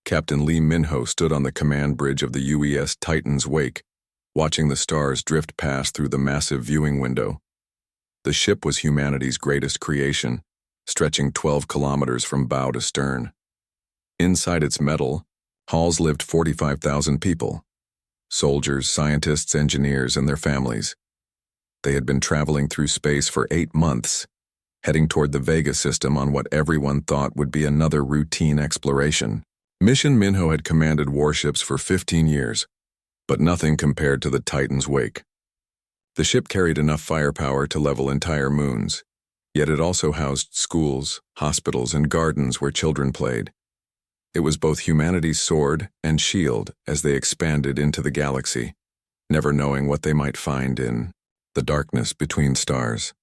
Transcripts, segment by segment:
Captain Lee Minho stood on the command bridge of the UES Titan's wake, watching the stars drift past through the massive viewing window. The ship was humanity's greatest creation, stretching 12 kilometers from bow to stern. Inside its metal halls lived 45,000 people: soldiers, scientists, engineers, and their families. They had been traveling through space for 8 months, heading toward the Vega system on what everyone thought would be another routine exploration. Mission Minho had commanded warships for 15 years, but nothing compared to the Titan's wake. The ship carried enough firepower to level entire moons, yet it also housed schools, hospitals, and gardens where children played. It was both humanity's sword and shield as they expanded into the galaxy, never knowing what they might find in the darkness between stars.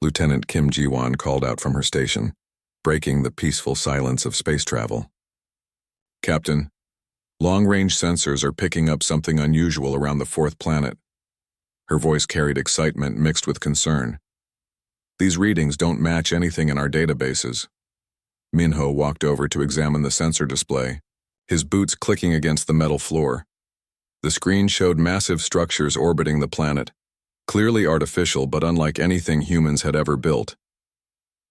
Lieutenant Kim Ji-won called out from her station, breaking the peaceful silence of space travel. "Captain, long-range sensors are picking up something unusual around the fourth planet." Her voice carried excitement mixed with concern. "These readings don't match anything in our databases." Minho walked over to examine the sensor display, his boots clicking against the metal floor. The screen showed massive structures orbiting the planet, clearly artificial but unlike anything humans had ever built.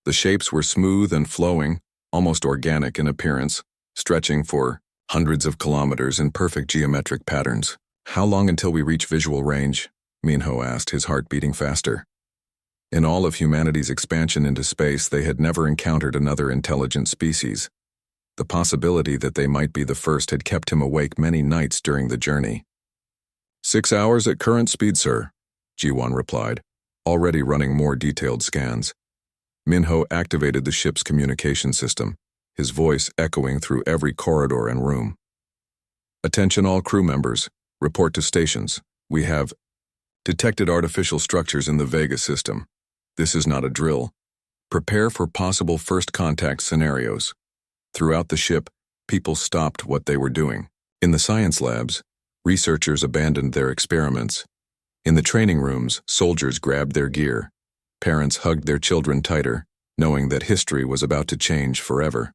The shapes were smooth and flowing, almost organic in appearance, stretching for hundreds of kilometers in perfect geometric patterns. "How long until we reach visual range?" Minho asked, his heart beating faster. In all of humanity's expansion into space, they had never encountered another intelligent species. The possibility that they might be the first had kept him awake many nights during the journey. 6 hours at current speed, sir," Ji-won replied, already running more detailed scans. Minho activated the ship's communication system, his voice echoing through every corridor and room. "Attention all crew members, report to stations. We have detected artificial structures in the Vega system. This is not a drill. Prepare for possible first contact scenarios." Throughout the ship, people stopped what they were doing. In the science labs, researchers abandoned their experiments. In the training rooms, soldiers grabbed their gear. Parents hugged their children tighter, knowing that history was about to change forever.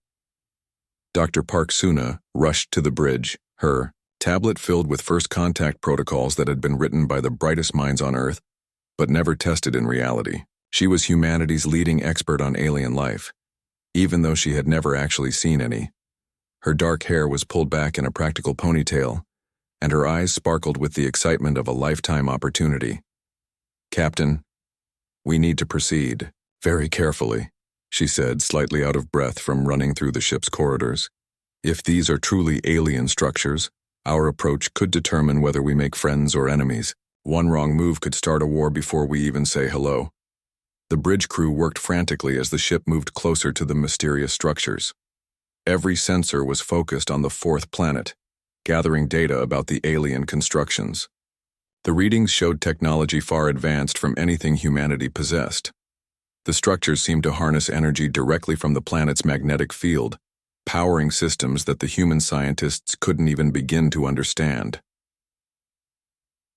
Dr. Park Suna rushed to the bridge, her tablet filled with first contact protocols that had been written by the brightest minds on Earth, but never tested in reality. She was humanity's leading expert on alien life, even though she had never actually seen any. Her dark hair was pulled back in a practical ponytail, and her eyes sparkled with the excitement of a lifetime opportunity. "Captain, we need to proceed very carefully," she said, slightly out of breath from running through the ship's corridors. "If these are truly alien structures, our approach could determine whether we make friends or enemies. One wrong move could start a war before we even say hello." The bridge crew worked frantically as the ship moved closer to the mysterious structures. Every sensor was focused on the fourth planet, gathering data about the alien constructions. The readings showed technology far advanced from anything humanity possessed. The structures seemed to harness energy directly from the planet's magnetic field, powering systems that the human scientists couldn't even begin to understand.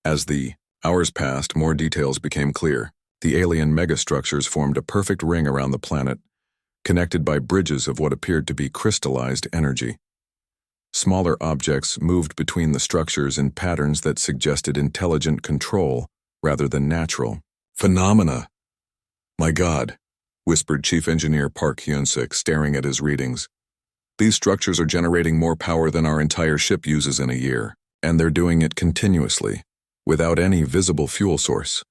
As the hours passed, more details became clear. The alien megastructures formed a perfect ring around the planet, connected by bridges of what appeared to be crystallized energy. Smaller objects moved between the structures in patterns that suggested intelligent control rather than natural. "Phenomena! My God," whispered Chief Engineer Park Hyun-sik, staring at his readings. "These structures are generating more power than our entire ship uses in a year, and they're doing it continuously, without any visible fuel source."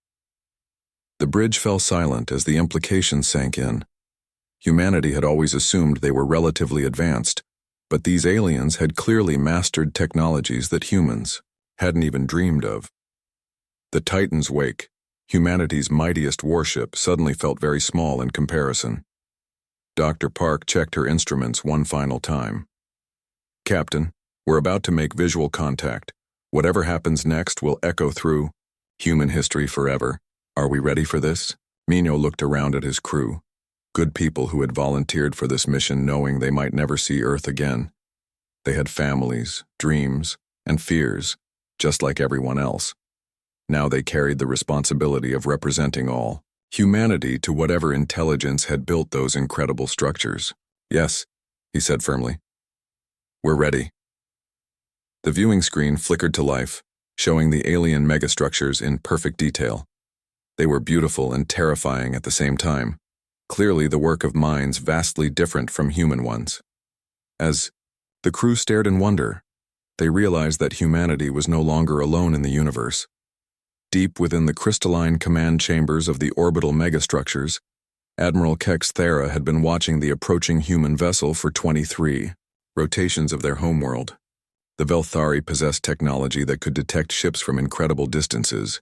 The bridge fell silent as the implications sank in. Humanity had always assumed they were relatively advanced, but these aliens had clearly mastered technologies that humans hadn't even dreamed of. The Titan's wake, humanity's mightiest warship, suddenly felt very small in comparison. Dr. Park checked her instruments one final time. "Captain, we're about to make visual contact. Whatever happens next will echo through human history forever. Are we ready for this?" Minho looked around at his crew, good people who had volunteered for this mission knowing they might never see Earth again. They had families, dreams, and fears, just like everyone else. Now they carried the responsibility of representing all humanity to whatever intelligence had built those incredible structures. "Yes," he said firmly. We're ready. The viewing screen flickered to life, showing the alien megastructures in perfect detail. They were beautiful and terrifying at the same time, clearly the work of minds vastly different from human ones. As the crew stared in wonder, they realized that humanity was no longer alone in the universe. Deep within the crystalline command chambers of the orbital megastructures, Admiral Kex Thera had been watching the approaching human vessel for 23 rotations of their homeworld. The Velthari possessed technology that could detect ships from incredible distances,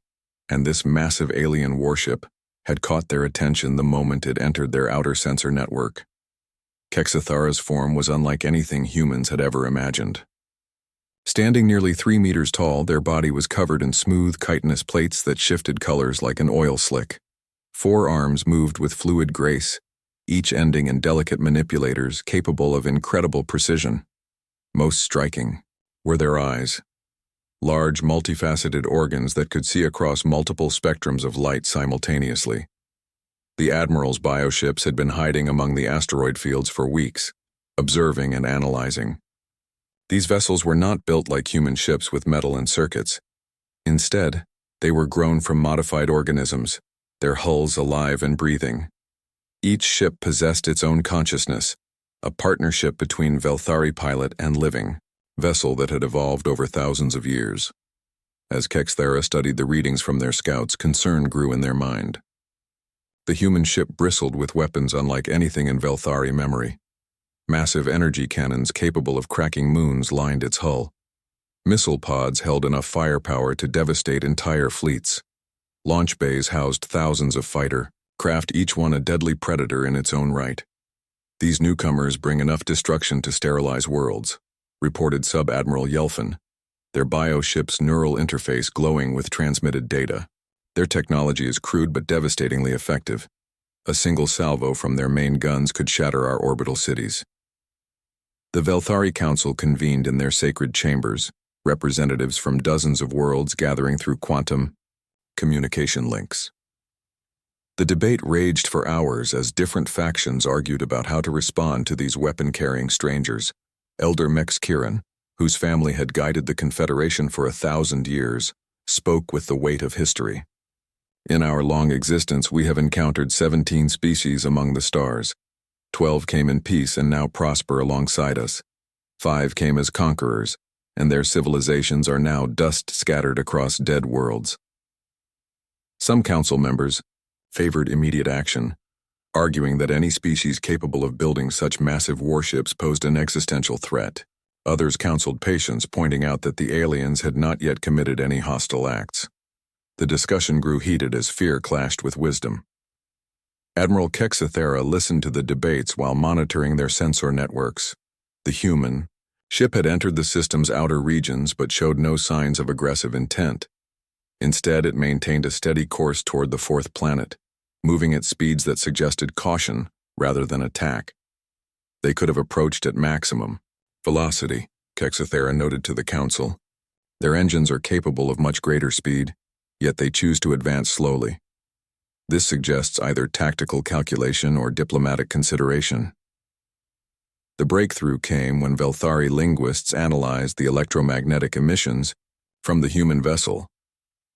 and this massive alien warship had caught their attention the moment it entered their outer sensor network. Kexathara's form was unlike anything humans had ever imagined. Standing nearly 3 meters tall, their body was covered in smooth, chitinous plates that shifted colors like an oil slick. 4 arms moved with fluid grace, each ending in delicate manipulators capable of incredible precision. Most striking were their eyes, large, multifaceted organs that could see across multiple spectrums of light simultaneously. The Admiral's bioships had been hiding among the asteroid fields for weeks, observing and analyzing. These vessels were not built like human ships with metal and circuits. Instead, they were grown from modified organisms, their hulls alive and breathing. Each ship possessed its own consciousness, a partnership between Velthari pilot and living vessel that had evolved over thousands of years. As Kex Thera studied the readings from their scouts, concern grew in their mind. The human ship bristled with weapons unlike anything in Velthari memory. Massive energy cannons capable of cracking moons lined its hull. Missile pods held enough firepower to devastate entire fleets. Launch bays housed thousands of fighter craft, each one a deadly predator in its own right. These newcomers bring enough destruction to sterilize worlds, reported Sub-Admiral Yelfin, their bioship's neural interface glowing with transmitted data. Their technology is crude but devastatingly effective. A single salvo from their main guns could shatter our orbital cities. The Velthari Council convened in their sacred chambers, representatives from dozens of worlds gathering through quantum communication links. The debate raged for hours as different factions argued about how to respond to these weapon-carrying strangers. Elder Mex Kiran, whose family had guided the Confederation for 1,000 years, spoke with the weight of history. In our long existence, we have encountered 17 species among the stars. 12 came in peace and now prosper alongside us. 5 came as conquerors, and their civilizations are now dust scattered across dead worlds. Some council members favored immediate action, arguing that any species capable of building such massive warships posed an existential threat. Others counseled patience, pointing out that the aliens had not yet committed any hostile acts. The discussion grew heated as fear clashed with wisdom. Admiral Kexathera listened to the debates while monitoring their sensor networks. The human ship had entered the system's outer regions but showed no signs of aggressive intent. Instead, it maintained a steady course toward the 4th planet, moving at speeds that suggested caution rather than attack. They could have approached at maximum velocity, Kexathera noted to the Council. Their engines are capable of much greater speed, yet they choose to advance slowly. This suggests either tactical calculation or diplomatic consideration. The breakthrough came when Velthari linguists analyzed the electromagnetic emissions from the human vessel.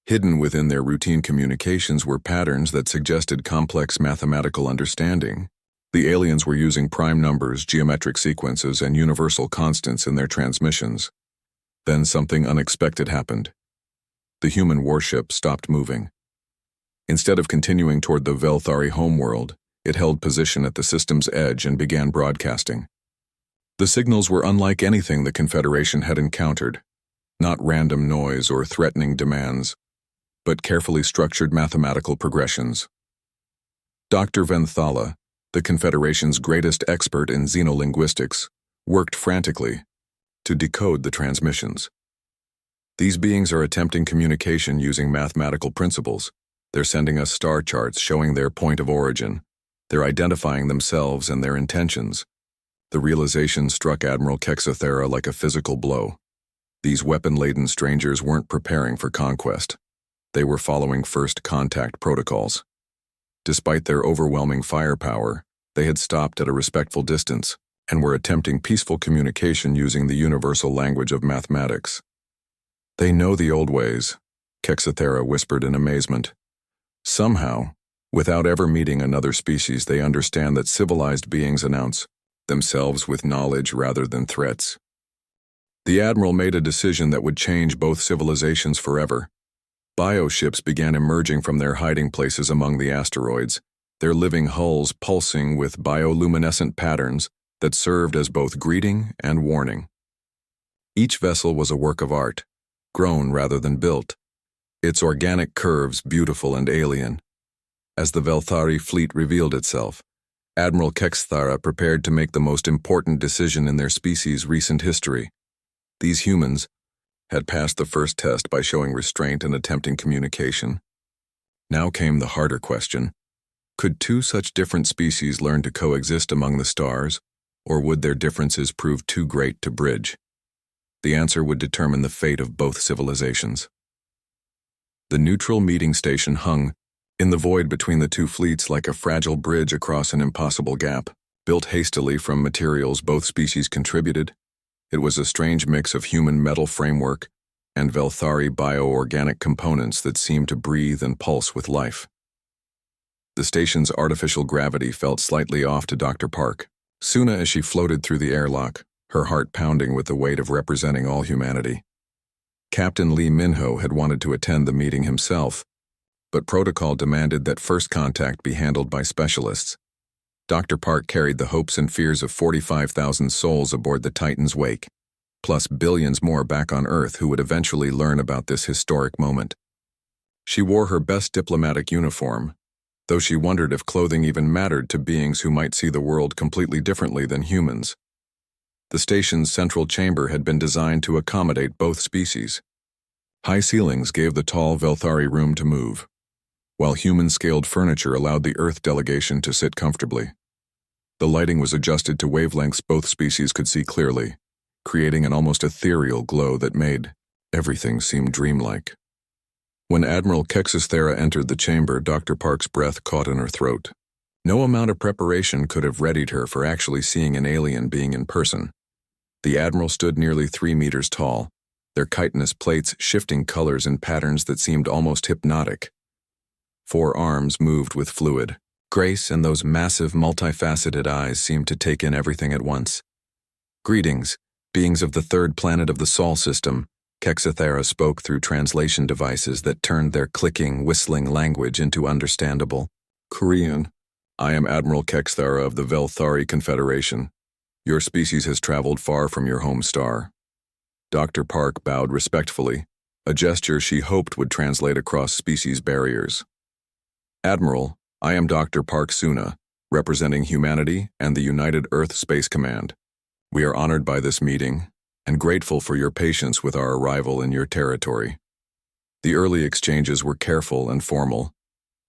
Hidden within their routine communications were patterns that suggested complex mathematical understanding. The aliens were using prime numbers, geometric sequences, and universal constants in their transmissions. Then something unexpected happened. The human warship stopped moving. Instead of continuing toward the Velthari homeworld, it held position at the system's edge and began broadcasting. The signals were unlike anything the Confederation had encountered, not random noise or threatening demands, but carefully structured mathematical progressions. Dr. Venthala, the Confederation's greatest expert in xenolinguistics, worked frantically to decode the transmissions. These beings are attempting communication using mathematical principles. They're sending us star charts showing their point of origin. They're identifying themselves and their intentions. The realization struck Admiral Kexathera like a physical blow. These weapon-laden strangers weren't preparing for conquest. They were following first contact protocols. Despite their overwhelming firepower, they had stopped at a respectful distance, and were attempting peaceful communication using the universal language of mathematics. "They know the old ways," Kexithera whispered in amazement. "Somehow, without ever meeting another species, they understand that civilized beings announce themselves with knowledge rather than threats." The Admiral made a decision that would change both civilizations forever. Bioships began emerging from their hiding places among the asteroids, their living hulls pulsing with bioluminescent patterns that served as both greeting and warning. Each vessel was a work of art, grown rather than built, its organic curves beautiful and alien. As the Velthari fleet revealed itself, Admiral Kexthara prepared to make the most important decision in their species' recent history. These humans had passed the first test by showing restraint and attempting communication. Now came the harder question. Could two such different species learn to coexist among the stars, or would their differences prove too great to bridge? The answer would determine the fate of both civilizations. The neutral meeting station hung in the void between the two fleets like a fragile bridge across an impossible gap. Built hastily from materials both species contributed, it was a strange mix of human metal framework and Velthari bioorganic components that seemed to breathe and pulse with life. The station's artificial gravity felt slightly off to Dr. Park. Suna as she floated through the airlock, her heart pounding with the weight of representing all humanity. Captain Lee Minho had wanted to attend the meeting himself, but protocol demanded that first contact be handled by specialists. Dr. Park carried the hopes and fears of 45,000 souls aboard the Titan's wake, plus billions more back on Earth who would eventually learn about this historic moment. She wore her best diplomatic uniform, though she wondered if clothing even mattered to beings who might see the world completely differently than humans. The station's central chamber had been designed to accommodate both species. High ceilings gave the tall Velthari room to move, while human-scaled furniture allowed the Earth delegation to sit comfortably. The lighting was adjusted to wavelengths both species could see clearly, creating an almost ethereal glow that made everything seem dreamlike. When Admiral Kexithera entered the chamber, Dr. Park's breath caught in her throat. No amount of preparation could have readied her for actually seeing an alien being in person. The Admiral stood nearly 3 meters tall, their chitinous plates shifting colors and patterns that seemed almost hypnotic. 4 arms moved with fluid grace, and those massive, multifaceted eyes seemed to take in everything at once. "Greetings, beings of the third planet of the Sol system," Kexithera spoke through translation devices that turned their clicking, whistling language into understandable Korean. "I am Admiral Kexithera of the Velthari Confederation. Your species has traveled far from your home star." Dr. Park bowed respectfully, a gesture she hoped would translate across species barriers. "Admiral, I am Dr. Park Suna, representing humanity and the United Earth Space Command. We are honored by this meeting and grateful for your patience with our arrival in your territory." The early exchanges were careful and formal,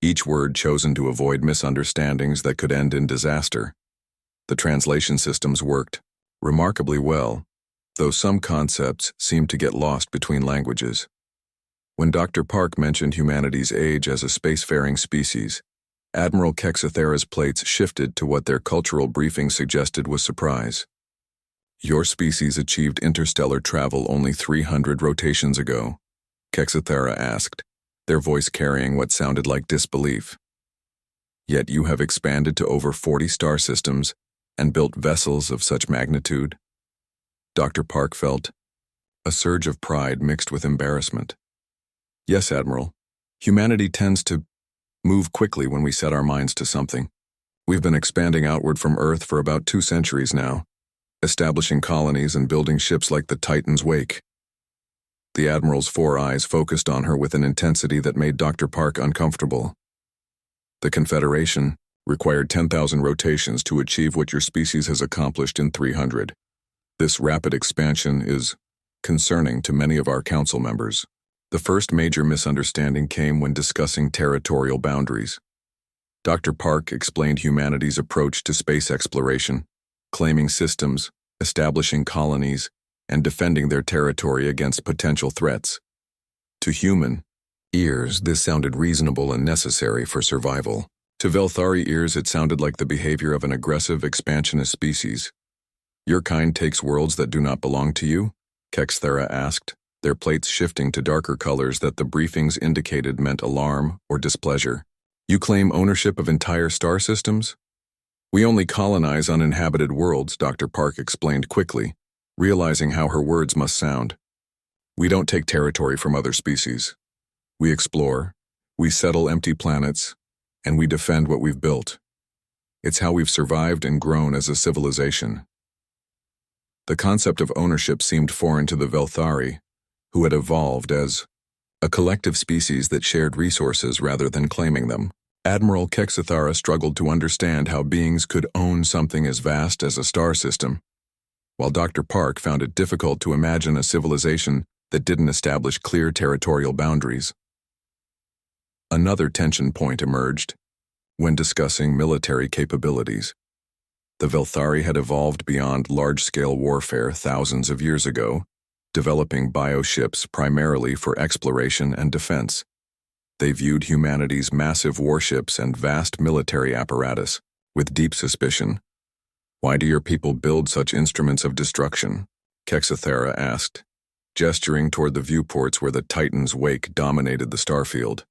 each word chosen to avoid misunderstandings that could end in disaster. The translation systems worked remarkably well, though some concepts seemed to get lost between languages. When Dr. Park mentioned humanity's age as a spacefaring species, Admiral Kexithera's plates shifted to what their cultural briefing suggested was surprise. "Your species achieved interstellar travel only 300 rotations ago," Kexithera asked, their voice carrying what sounded like disbelief. "Yet you have expanded to over 40 star systems and built vessels of such magnitude." Dr. Park felt a surge of pride mixed with embarrassment. "Yes, Admiral. Humanity tends to move quickly when we set our minds to something. We've been expanding outward from Earth for about 2 centuries now, establishing colonies and building ships like the Titan's wake." The Admiral's 4 eyes focused on her with an intensity that made Dr. Park uncomfortable. "The Confederation required 10,000 rotations to achieve what your species has accomplished in 300. This rapid expansion is concerning to many of our council members. The first major misunderstanding came when discussing territorial boundaries. Dr. Park explained humanity's approach to space exploration, claiming systems, establishing colonies, and defending their territory against potential threats. To human ears, this sounded reasonable and necessary for survival. To Velthari ears, it sounded like the behavior of an aggressive, expansionist species. Your kind takes worlds that do not belong to you? Kexthera asked, their plates shifting to darker colors that the briefings indicated meant alarm or displeasure. You claim ownership of entire star systems? We only colonize uninhabited worlds, Dr. Park explained quickly, realizing how her words must sound. We don't take territory from other species. We explore, we settle empty planets, and we defend what we've built. It's how we've survived and grown as a civilization. The concept of ownership seemed foreign to the Velthari, who had evolved as a collective species that shared resources rather than claiming them. Admiral Kexithara struggled to understand how beings could own something as vast as a star system, while Dr. Park found it difficult to imagine a civilization that didn't establish clear territorial boundaries. Another tension point emerged when discussing military capabilities. The Velthari had evolved beyond large-scale warfare thousands of years ago, developing bioships primarily for exploration and defense. They viewed humanity's massive warships and vast military apparatus with deep suspicion. Why do your people build such instruments of destruction? Kexithera asked, gesturing toward the viewports where the Titan's wake dominated the starfield.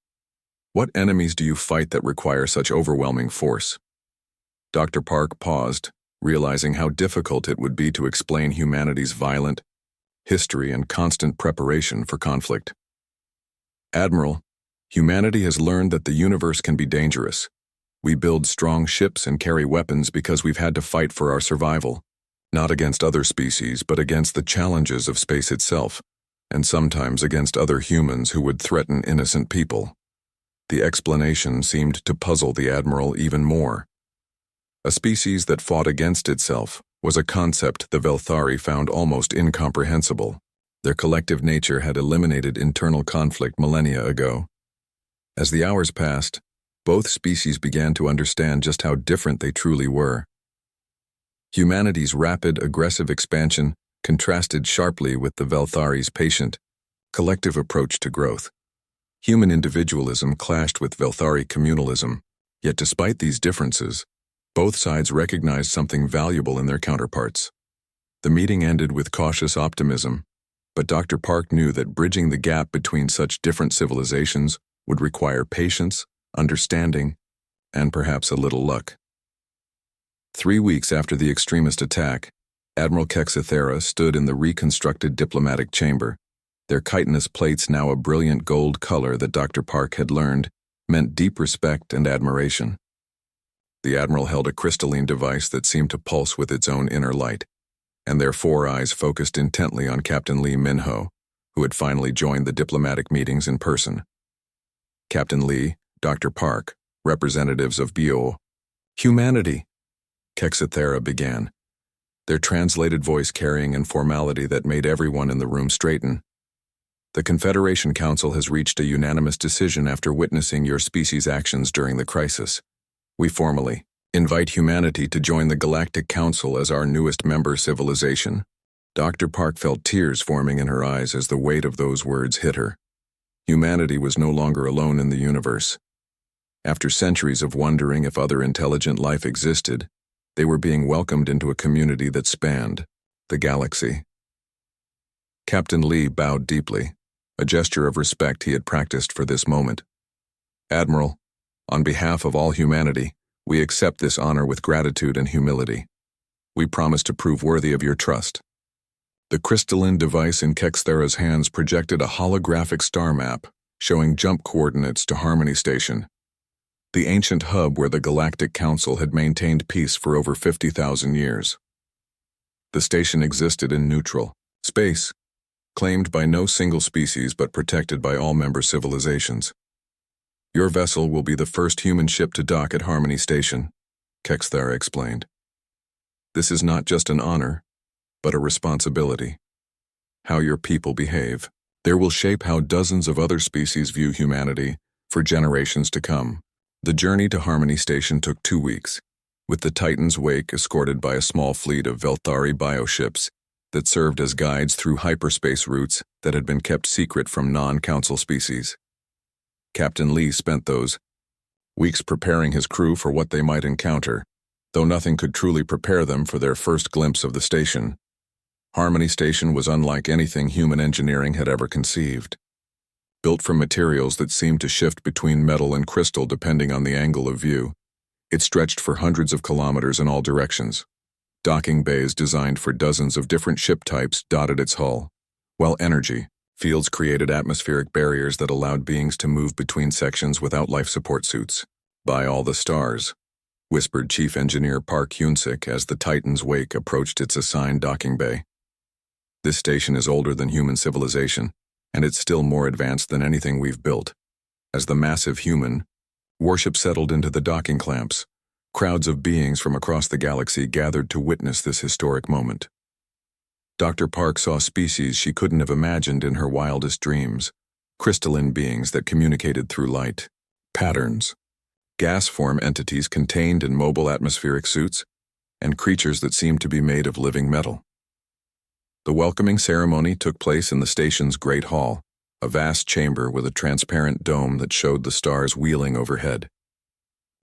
What enemies do you fight that require such overwhelming force? Dr. Park paused, realizing how difficult it would be to explain humanity's violent history and constant preparation for conflict. Admiral, humanity has learned that the universe can be dangerous. We build strong ships and carry weapons because we've had to fight for our survival, not against other species, but against the challenges of space itself, and sometimes against other humans who would threaten innocent people. The explanation seemed to puzzle the Admiral even more. A species that fought against itself was a concept the Velthari found almost incomprehensible. Their collective nature had eliminated internal conflict millennia ago. As the hours passed, both species began to understand just how different they truly were. Humanity's rapid, aggressive expansion contrasted sharply with the Velthari's patient, collective approach to growth. Human individualism clashed with Velthari communalism, yet despite these differences, both sides recognized something valuable in their counterparts. The meeting ended with cautious optimism, but Dr. Park knew that bridging the gap between such different civilizations would require patience, understanding, and perhaps a little luck. 3 weeks after the extremist attack, Admiral Kexithera stood in the reconstructed diplomatic chamber, their chitinous plates now a brilliant gold color that Dr. Park had learned meant deep respect and admiration. The Admiral held a crystalline device that seemed to pulse with its own inner light, and their 4 eyes focused intently on Captain Lee Minho, who had finally joined the diplomatic meetings in person. Captain Lee, Dr. Park, representatives of Bio, humanity, Kexithera began, their translated voice carrying an formality that made everyone in the room straighten. The Confederation Council has reached a unanimous decision after witnessing your species' actions during the crisis. We formally invite humanity to join the Galactic Council as our newest member civilization. Dr. Park felt tears forming in her eyes as the weight of those words hit her. Humanity was no longer alone in the universe. After centuries of wondering if other intelligent life existed, they were being welcomed into a community that spanned the galaxy. Captain Lee bowed deeply, a gesture of respect he had practiced for this moment. Admiral, on behalf of all humanity, we accept this honor with gratitude and humility. We promise to prove worthy of your trust. The crystalline device in Kexthera's hands projected a holographic star map showing jump coordinates to Harmony Station, the ancient hub where the Galactic Council had maintained peace for over 50,000 years. The station existed in neutral space, claimed by no single species but protected by all member civilizations. Your vessel will be the first human ship to dock at Harmony Station, Kexthera explained. This is not just an honor, but a responsibility. How your people behave. There will shape how dozens of other species view humanity for generations to come. The journey to Harmony Station took 2 weeks, with the Titan's wake escorted by a small fleet of Velthari bioships that served as guides through hyperspace routes that had been kept secret from non-council species. Captain Lee spent those weeks preparing his crew for what they might encounter, though nothing could truly prepare them for their first glimpse of the station. Harmony Station was unlike anything human engineering had ever conceived. Built from materials that seemed to shift between metal and crystal depending on the angle of view, it stretched for hundreds of kilometers in all directions. Docking bays designed for dozens of different ship types dotted its hull, while energy fields created atmospheric barriers that allowed beings to move between sections without life support suits. "By all the stars," whispered Chief Engineer Park Hyun-sik as the Titan's wake approached its assigned docking bay. "This station is older than human civilization, and it's still more advanced than anything we've built." As the massive human warship settled into the docking clamps, crowds of beings from across the galaxy gathered to witness this historic moment. Dr. Park saw species she couldn't have imagined in her wildest dreams, crystalline beings that communicated through light, patterns, gas-form entities contained in mobile atmospheric suits, and creatures that seemed to be made of living metal. The welcoming ceremony took place in the station's Great Hall, a vast chamber with a transparent dome that showed the stars wheeling overhead.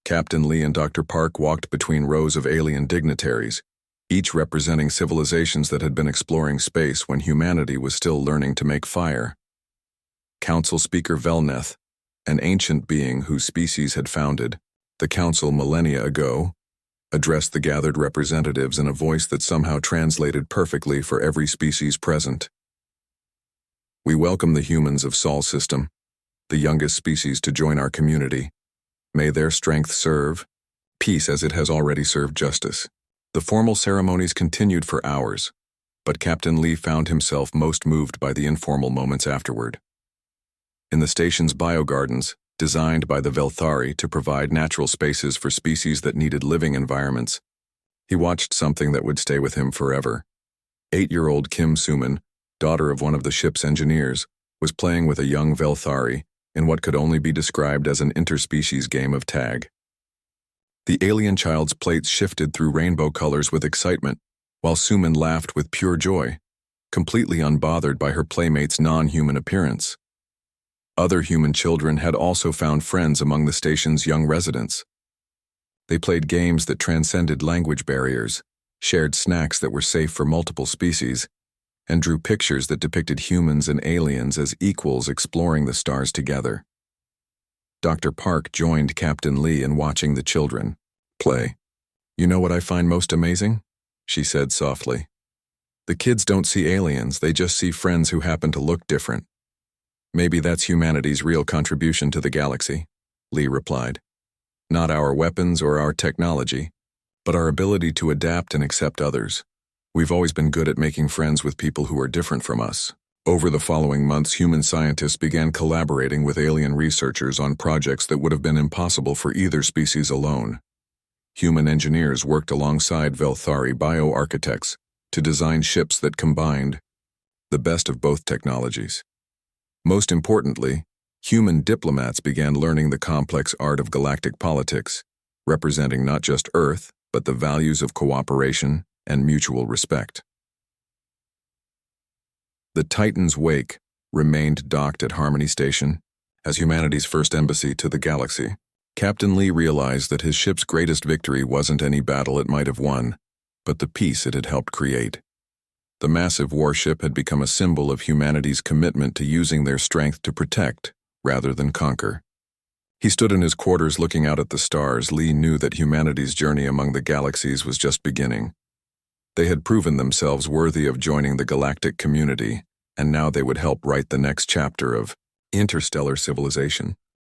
Captain Lee and Dr. Park walked between rows of alien dignitaries, each representing civilizations that had been exploring space when humanity was still learning to make fire. Council Speaker Velneth, an ancient being whose species had founded the Council millennia ago, addressed the gathered representatives in a voice that somehow translated perfectly for every species present. "We welcome the humans of Sol System, the youngest species to join our community. May their strength serve peace as it has already served justice." The formal ceremonies continued for hours, but Captain Lee found himself most moved by the informal moments afterward. In the station's biogardens, designed by the Velthari to provide natural spaces for species that needed living environments, he watched something that would stay with him forever. 8-year-old Kim Suman, daughter of one of the ship's engineers, was playing with a young Velthari in what could only be described as an interspecies game of tag. The alien child's plates shifted through rainbow colors with excitement, while Suman laughed with pure joy, completely unbothered by her playmate's non-human appearance. Other human children had also found friends among the station's young residents. They played games that transcended language barriers, shared snacks that were safe for multiple species, and drew pictures that depicted humans and aliens as equals exploring the stars together. Dr. Park joined Captain Lee in watching the children play. "You know what I find most amazing?" she said softly. "The kids don't see aliens, they just see friends who happen to look different. Maybe that's humanity's real contribution to the galaxy," Lee replied. "Not our weapons or our technology, but our ability to adapt and accept others. We've always been good at making friends with people who are different from us." Over the following months, human scientists began collaborating with alien researchers on projects that would have been impossible for either species alone. Human engineers worked alongside Velthari bioarchitects to design ships that combined the best of both technologies. Most importantly, human diplomats began learning the complex art of galactic politics, representing not just Earth, but the values of cooperation and mutual respect. The Titan's wake remained docked at Harmony Station as humanity's first embassy to the galaxy. Captain Lee realized that his ship's greatest victory wasn't any battle it might have won, but the peace it had helped create. The massive warship had become a symbol of humanity's commitment to using their strength to protect rather than conquer. He stood in his quarters looking out at the stars. Lee knew that humanity's journey among the galaxies was just beginning. They had proven themselves worthy of joining the galactic community, and now they would help write the next chapter of interstellar civilization.